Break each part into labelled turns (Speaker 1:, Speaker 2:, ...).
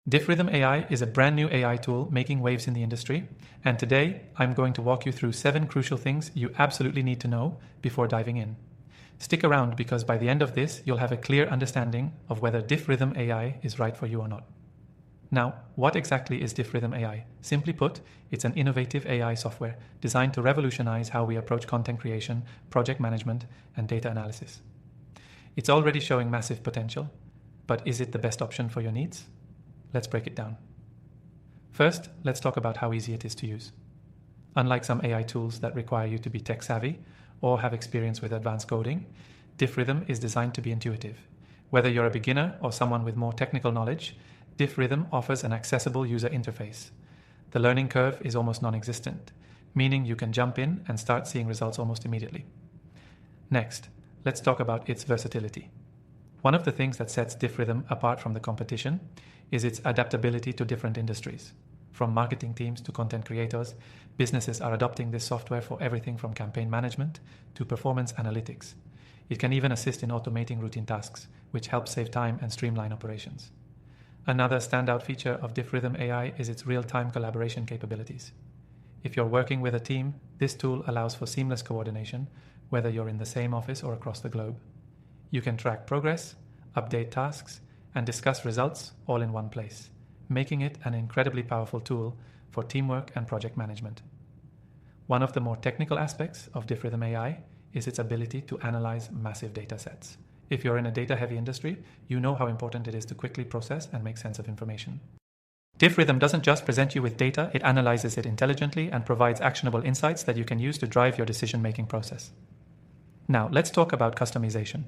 Speaker 1: DiffRhythm AI is a brand new AI tool making waves in the industry, and today I'm going to walk you through 7 crucial things you absolutely need to know before diving in. Stick around because by the end of this, you'll have a clear understanding of whether DiffRhythm AI is right for you or not. Now, what exactly is DiffRhythm AI? Simply put, it's an innovative AI software designed to revolutionize how we approach content creation, project management, and data analysis. It's already showing massive potential, but is it the best option for your needs? Let's break it down. First, let's talk about how easy it is to use. Unlike some AI tools that require you to be tech savvy or have experience with advanced coding, DiffRhythm is designed to be intuitive. Whether you're a beginner or someone with more technical knowledge, DiffRhythm offers an accessible user interface. The learning curve is almost non-existent, meaning you can jump in and start seeing results almost immediately. Next, let's talk about its versatility. One of the things that sets DiffRhythm apart from the competition is its adaptability to different industries. From marketing teams to content creators, businesses are adopting this software for everything from campaign management to performance analytics. It can even assist in automating routine tasks, which helps save time and streamline operations. Another standout feature of DiffRhythm AI is its real-time collaboration capabilities. If you're working with a team, this tool allows for seamless coordination, whether you're in the same office or across the globe. You can track progress, update tasks, and discuss results all in one place, making it an incredibly powerful tool for teamwork and project management. One of the more technical aspects of DiffRhythm AI is its ability to analyze massive data sets. If you're in a data-heavy industry, you know how important it is to quickly process and make sense of information. DiffRhythm doesn't just present you with data, it analyzes it intelligently and provides actionable insights that you can use to drive your decision-making process. Now, let's talk about customization.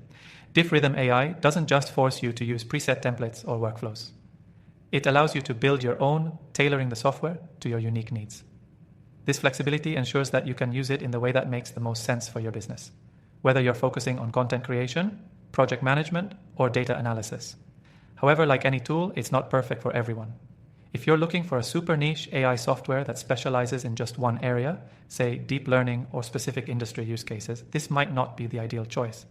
Speaker 1: DiffRhythm AI doesn't just force you to use preset templates or workflows. It allows you to build your own, tailoring the software to your unique needs. This flexibility ensures that you can use it in the way that makes the most sense for your business, whether you're focusing on content creation, project management, or data analysis. However, like any tool, it's not perfect for everyone. If you're looking for a super niche AI software that specializes in just one area, say deep learning or specific industry use cases, this might not be the ideal choice.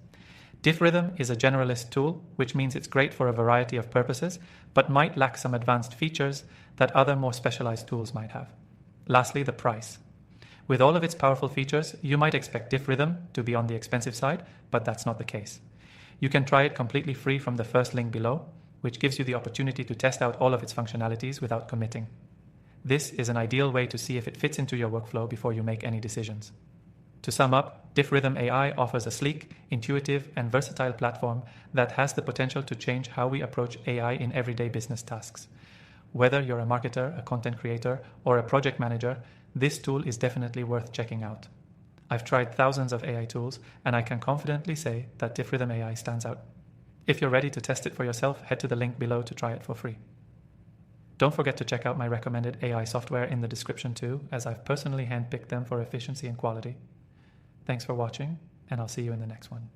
Speaker 1: DiffRhythm is a generalist tool, which means it's great for a variety of purposes, but might lack some advanced features that other more specialized tools might have. Lastly, the price. With all of its powerful features, you might expect DiffRhythm to be on the expensive side, but that's not the case. You can try it completely free from the first link below, which gives you the opportunity to test out all of its functionalities without committing. This is an ideal way to see if it fits into your workflow before you make any decisions. To sum up, DiffRhythm AI offers a sleek, intuitive, and versatile platform that has the potential to change how we approach AI in everyday business tasks. Whether you're a marketer, a content creator, or a project manager, this tool is definitely worth checking out. I've tried thousands of AI tools, and I can confidently say that DiffRhythm AI stands out. If you're ready to test it for yourself, head to the link below to try it for free. Don't forget to check out my recommended AI software in the description too, as I've personally handpicked them for efficiency and quality. Thanks for watching, and I'll see you in the next one.